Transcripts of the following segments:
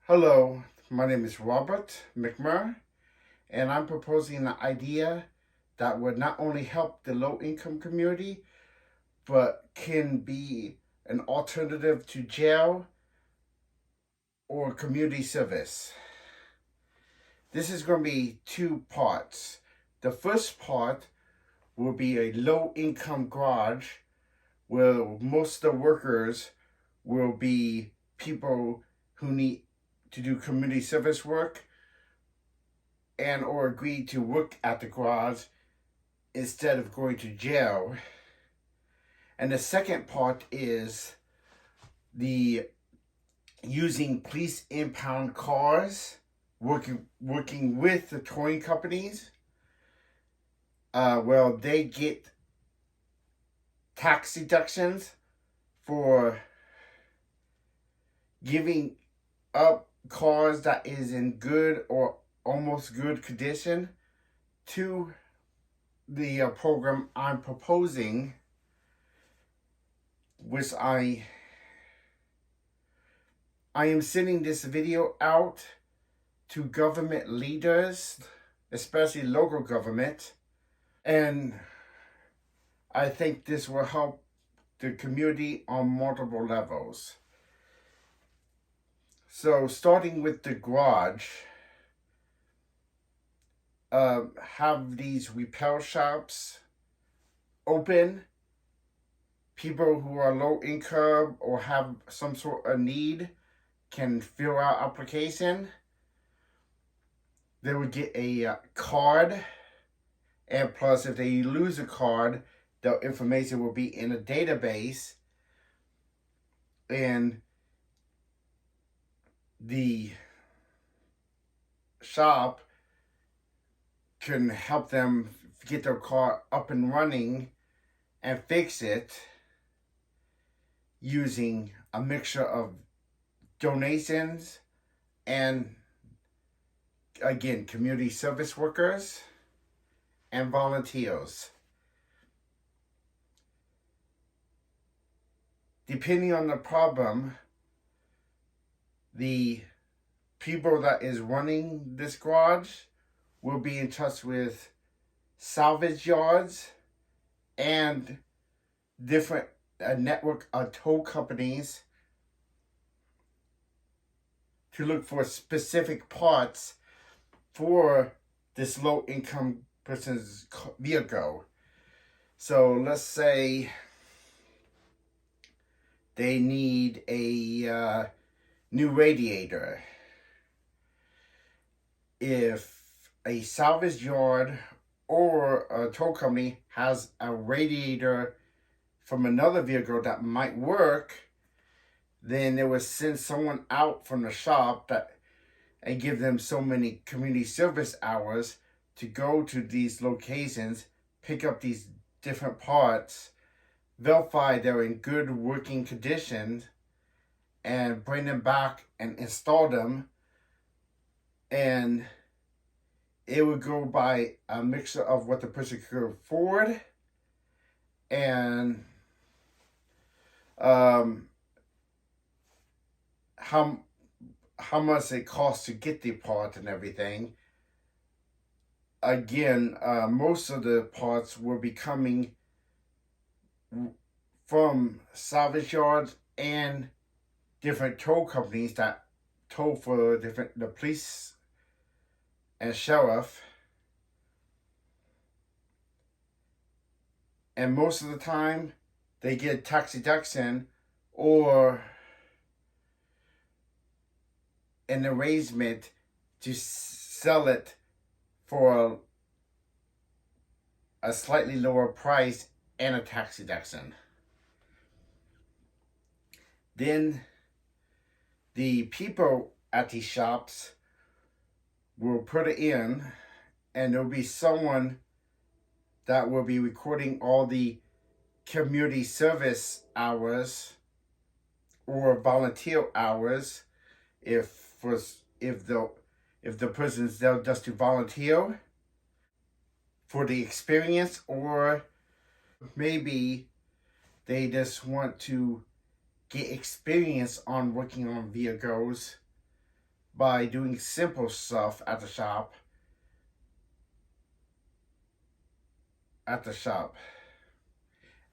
Hello, my name is Robert McMurray, and I'm proposing an idea that would not only help the low income community, but can be an alternative to jail or community service. This is going to be two parts. The first part will be a low income garage where most of the workers will be people who need to do community service work and or agree to work at the garage instead of going to jail. And the second part is the using police impound cars, working with the towing companies. Well, they get tax deductions for giving up cars that is in good or almost good condition to the program I'm proposing, which I am sending this video out to government leaders, especially local government, and I think this will help the community on multiple levels. So starting with the garage, have these repair shops open. People who are low income or have some sort of need can fill out application. They would get a card, and plus if they lose a card, the information will be in a database, and the shop can help them get their car up and running and fix it using a mixture of donations and, again, community service workers and volunteers. Depending on the problem, the people that is running this garage will be in touch with salvage yards and different network of tow companies to look for specific parts for this low income person's vehicle. So let's say they need a new radiator. If a salvage yard or a tow company has a radiator from another vehicle that might work, then they would send someone out from the shop and give them so many community service hours to go to these locations, pick up these different parts, verify they're in good working condition, and bring them back and install them. And it would go by a mixture of what the person could afford and how much it costs to get the part and everything. Again, most of the parts will be coming from salvage yards and different tow companies that tow for the police and sheriff. And most of the time, they get tax deduction or an arrangement to sell it for a slightly lower price and a tax deduction. Then the people at these shops will put it in, and there'll be someone that will be recording all the community service hours or volunteer hours if the person's there just to volunteer for the experience, or maybe they just want to get experience on working on vehicles by doing simple stuff at the shop.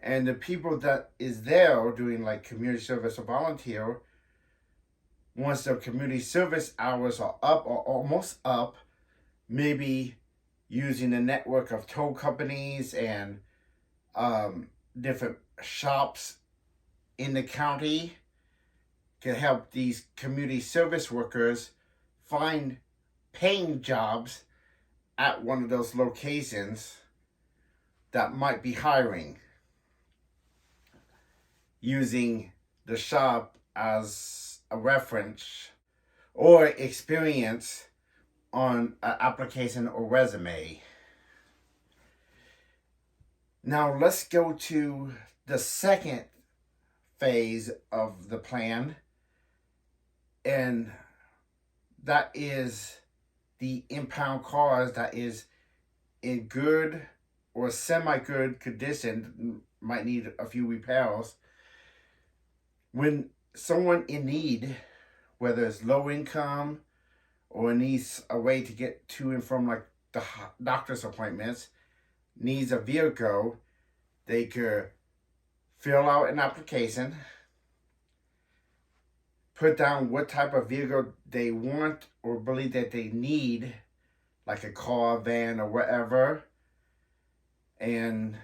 And the people that is there doing like community service or volunteer, once the community service hours are up or almost up, maybe using a network of tow companies and different shops in the county can help these community service workers find paying jobs at one of those locations that might be hiring, using the shop as a reference or experience on an application or resume. Now let's go to the second phase of the plan, and that is the impound cars that is in good or semi-good condition, might need a few repairs. When someone in need, whether it's low income or needs a way to get to and from like the doctor's appointments, needs a vehicle, they could fill out an application, put down what type of vehicle they want or believe that they need, like a car, van, or whatever, and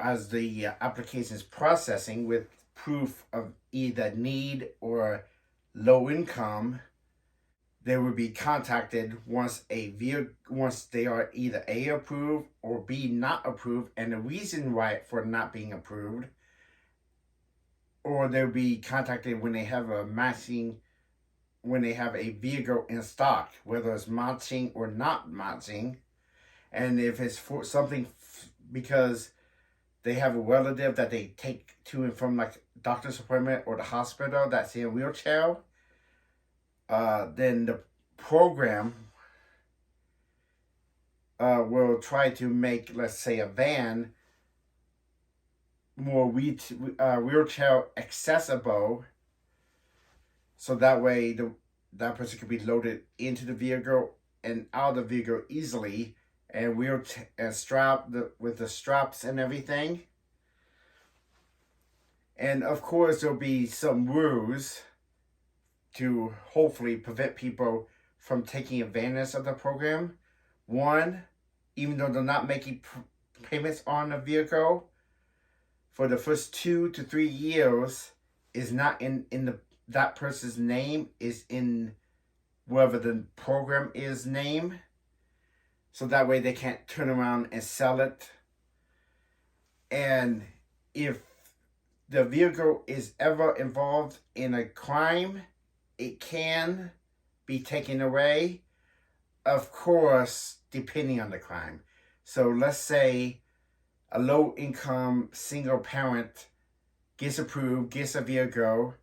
as the application is processing with proof of either need or low income, they will be contacted once they are either A, approved, or B, not approved, and the reason why for not being approved, or they'll be contacted when they have a vehicle in stock, whether it's matching or not matching, and if it's for something because they have a relative that they take to and from like doctor's appointment or the hospital that's in a wheelchair, then the program will try to make, let's say, a van more wheelchair accessible, so that way that person can be loaded into the vehicle and out of the vehicle easily, and strapped with the straps and everything. And of course, there'll be some rules to hopefully prevent people from taking advantage of the program. One, even though they're not making payments on the vehicle, for the first 2 to 3 years is not in that person's name, is in wherever the program is name. So that way they can't turn around and sell it. And if the vehicle is ever involved in a crime, it can be taken away, of course, depending on the crime. So let's say a low-income single parent gets approved, gets a vehicle,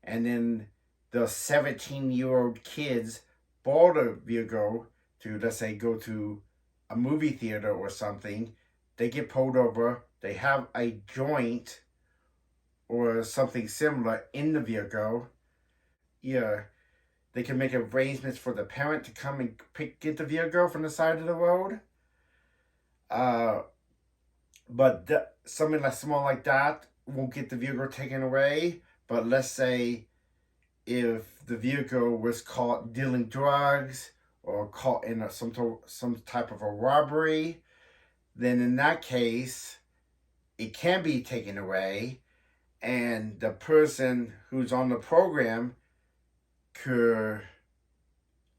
and then the 17-year-old kids bought a vehicle to, let's say, go to a movie theater or something. They get pulled over, they have a joint or something similar in the vehicle. Yeah, they can make arrangements for the parent to come and get the vehicle from the side of the road. But something like small like that won't get the vehicle taken away. But let's say if the vehicle was caught dealing drugs or caught in some type of a robbery, then in that case, it can be taken away, and the person who's on the program could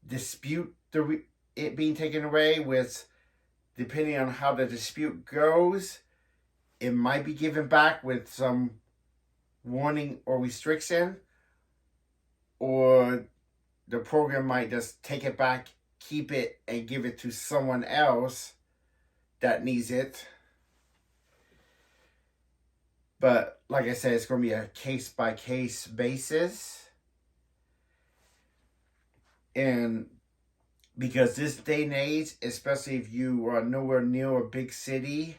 dispute it being taken away, with, depending on how the dispute goes, it might be given back with some warning or restriction, or the program might just take it back, keep it, and give it to someone else that needs it. But like I said, it's going to be a case-by-case basis. And because this day and age, especially if you are nowhere near a big city,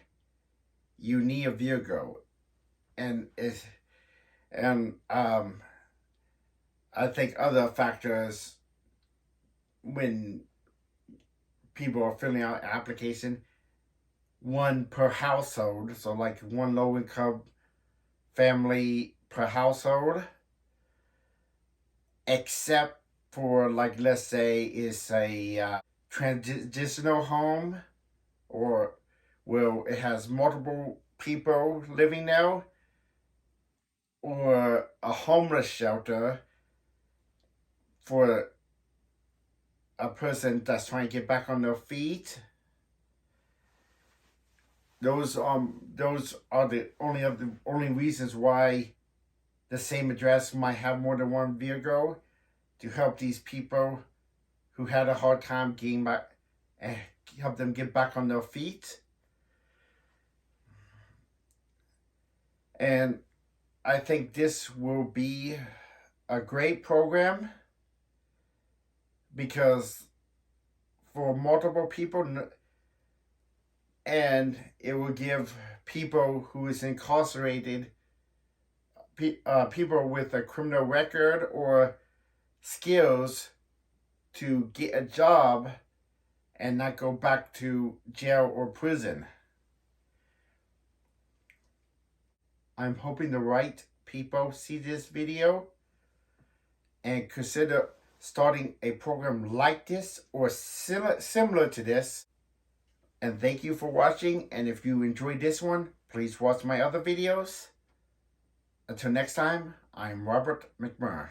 you need a vehicle. And And I think other factors when people are filling out an application, one per household, so like one low income family per household, except for, like, let's say it's a transitional home, or well, it has multiple people living there, or a homeless shelter for a person that's trying to get back on their feet. Those are the only reasons why the same address might have more than one vehicle, to help these people who had a hard time getting back and help them get back on their feet. And I think this will be a great program because for multiple people, and it will give people who is incarcerated, people with a criminal record or skills, to get a job and not go back to jail or prison. I'm hoping the right people see this video and consider starting a program like this or similar to this. And thank you for watching. And if you enjoyed this one, please watch my other videos. Until next time, I'm Robert McMurray.